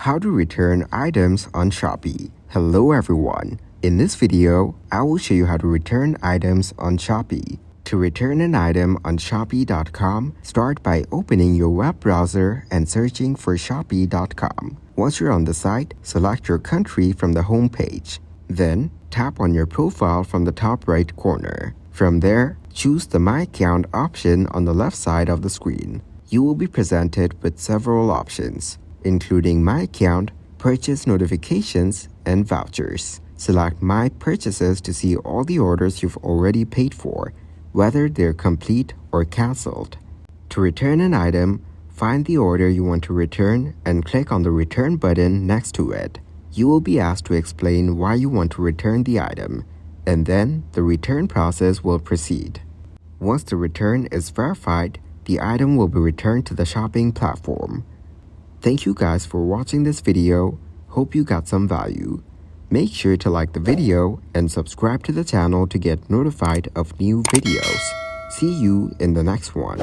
How to return items on Shopee. Hello everyone. In this video, I will show you how to return items on Shopee. To return an item on Shopee.com, start by opening your web browser and searching for Shopee.com. Once you're on the site, select your country from the home page. Then, tap on your profile from the top right corner. From there, choose the My Account option on the left side of the screen. You will be presented with several options, including My Account, Purchase Notifications, and Vouchers. Select My Purchases to see all the orders you've already paid for, whether they're complete or cancelled. To return an item, find the order you want to return and click on the Return button next to it. You will be asked to explain why you want to return the item, and then the return process will proceed. Once the return is verified, the item will be returned to the shopping platform. Thank you guys for watching this video. Hope you got some value. Make sure to like the video and subscribe to the channel to get notified of new videos. See you in the next one.